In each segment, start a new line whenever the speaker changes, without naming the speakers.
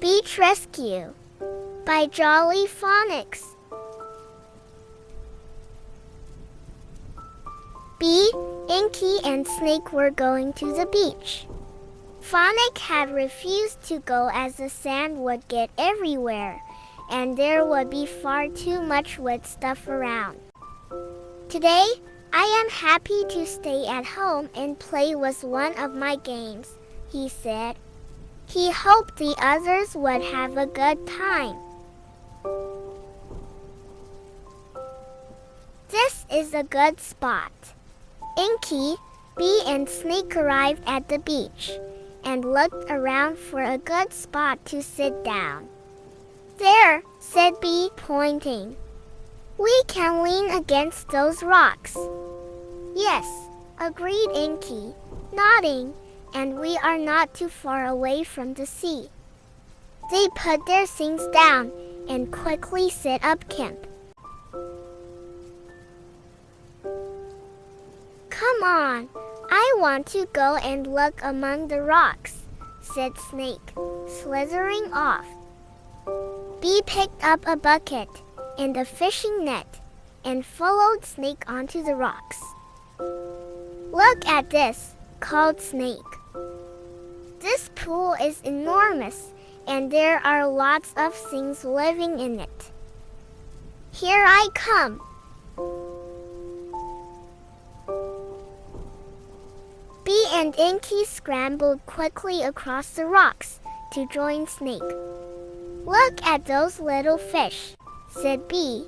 Beach Rescue by Jolly Phonics. Bee, Inky, and Snake were going to the beach. Phonic had refused to go as the sand would get everywhere, and there would be far too much wet stuff around. Today, I am happy to stay at home and play with one of my games, he said. He hoped the others would have a good time. This is a good spot. Inky, Bee, and Snake arrived at the beach and looked around for a good spot to sit down. There, said Bee, pointing. We can lean against those rocks. Yes, agreed Inky, nodding, and we are not too far away from the sea. They put their things down and quickly set up camp. Come on, I want to go and look among the rocks, said Snake, slithering off. Bee picked up a bucket and a fishing net and followed Snake onto the rocks. Look at this, called Snake. This pool is enormous, and there are lots of things living in it. Here I come. Bee and Inky scrambled quickly across the rocks to join Snake. Look at those little fish, said Bee.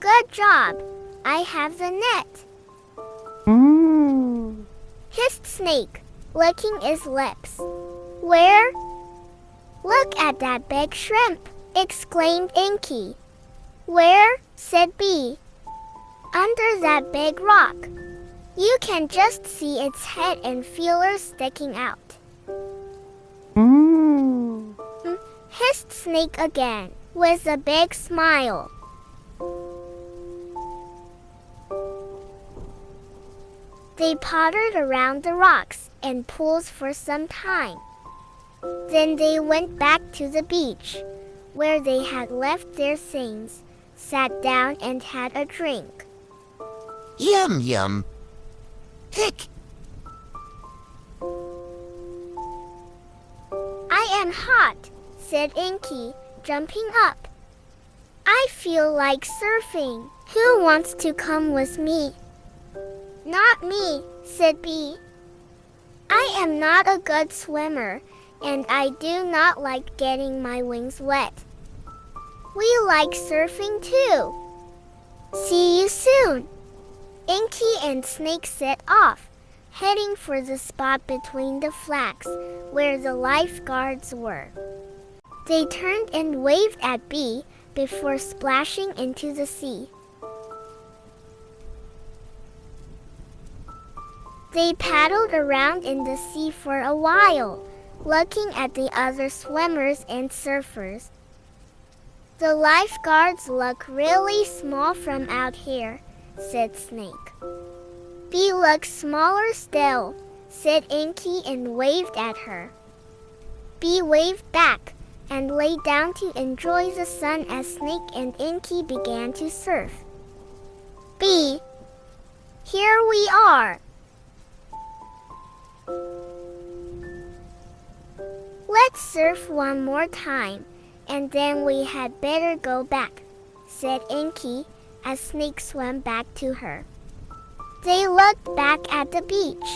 Good job. I have the net. Hissed Snake, licking his lips. Where? Look at that big shrimp, exclaimed Inky. Where? Said Bee. Under that big rock. You can just see its head and feelers sticking out. Hissed Snake again, with a big smile. They pottered around the rocks and pools for some time. Then they went back to the beach, where they had left their things, sat down and had a drink.
Yum, yum. Hick!
I am hot, said Inky, jumping up. I feel like surfing. Who wants to come with me? Not me, said Bee. I am not a good swimmer, and I do not like getting my wings wet. We like surfing too. See you soon. Inky and Snake set off, heading for the spot between the flags where the lifeguards were. They turned and waved at Bee before splashing into the sea. They paddled around in the sea for a while, looking at the other swimmers and surfers. The lifeguards look really small from out here, said Snake. Bee looks smaller still, said Inky and waved at her. Bee waved back and lay down to enjoy the sun as Snake and Inky began to surf. Bee, here we are. Let's surf one more time, and then we had better go back, said Inky as Snake swam back to her. They looked back at the beach.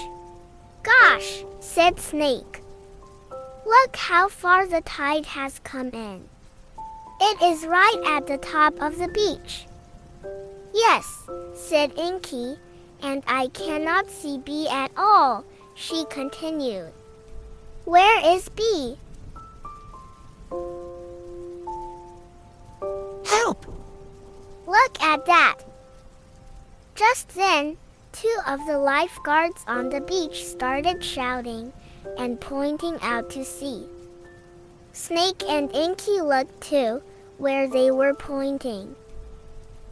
Gosh, said Snake. Look how far the tide has come in. It is right at the top of the beach. Yes, said Inky, and I cannot see Bee at all, she continued. Where is Bee?
Help!
Look at that! Just then, two of the lifeguards on the beach started shouting and pointing out to sea. Snake and Inky looked too, where they were pointing.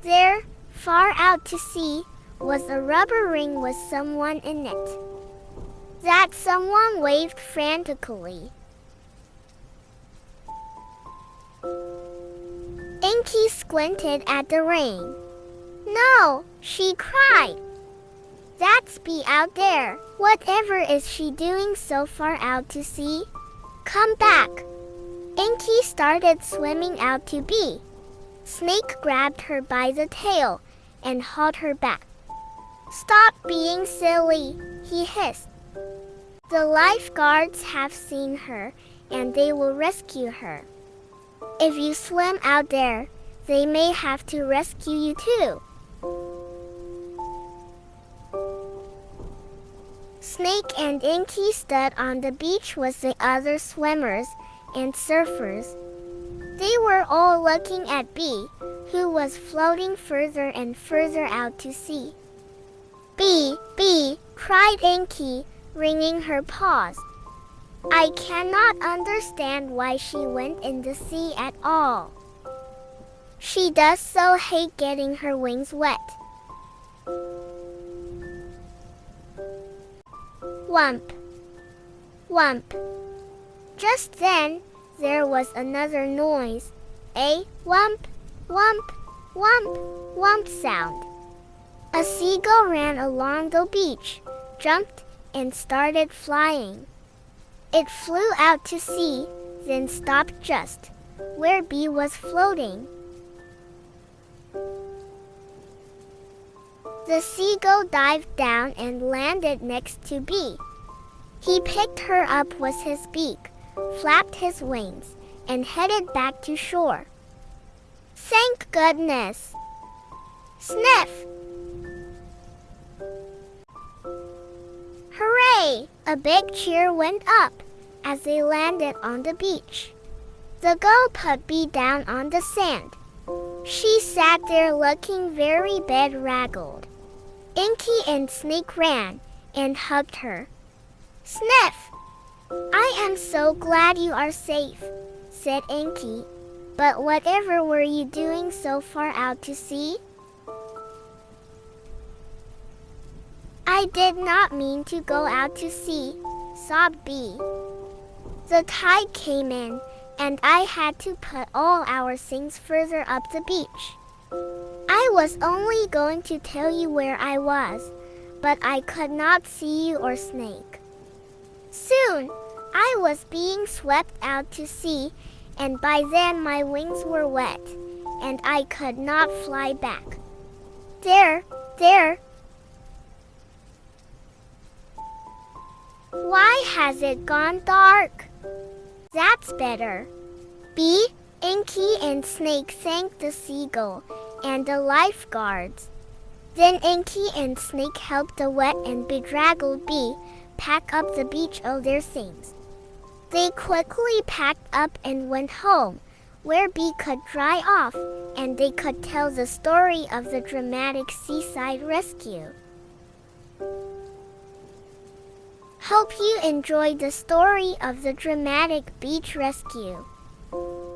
There, far out to sea, was a rubber ring with someone in it. That someone waved frantically. Inky squinted at the rain. No, she cried. That's Bee out there. Whatever is she doing so far out to sea? Come back. Inky started swimming out to Bee. Snake grabbed her by the tail and hauled her back. Stop being silly, he hissed. The lifeguards have seen her and they will rescue her. If you swim out there, they may have to rescue you too. Snake and Inky stood on the beach with the other swimmers and surfers. They were all looking at Bee, who was floating further and further out to sea. Bee, Bee, cried Inky, wringing her paws. I cannot understand why she went in the sea at all. She does so hate getting her wings wet. Whump, whump. Just then, there was another noise, a whump, whump, whump, whump sound. A seagull ran along the beach, jumped, and started flying. It flew out to sea, then stopped just where Bee was floating. The seagull dived down and landed next to Bee. He picked her up with his beak, flapped his wings, and headed back to shore. Thank goodness! Sniff! Hooray! A big cheer went up as they landed on the beach. The gull put Bee down on the sand. She sat there looking very bedraggled. Inky and Snake ran and hugged her. Sniff! I am so glad you are safe, said Inky. But whatever were you doing so far out to sea? I did not mean to go out to sea, sobbed Bee. The tide came in, and I had to put all our things further up the beach. I was only going to tell you where I was, but I could not see you or Snake. Soon, I was being swept out to sea, and by then my wings were wet, and I could not fly back. There! Why has it gone dark? That's better. Bee, Inky, and Snake thanked the seagull and the lifeguards. Then Inky and Snake helped the wet and bedraggled Bee pack up the beach of their things. They quickly packed up and went home, where Bee could dry off and they could tell the story of the dramatic seaside rescue. Hope you enjoyed the story of the dramatic beach rescue.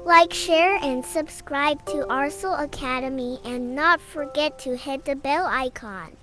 Like, share, and subscribe to Arsal Academy and not forget to hit the bell icon.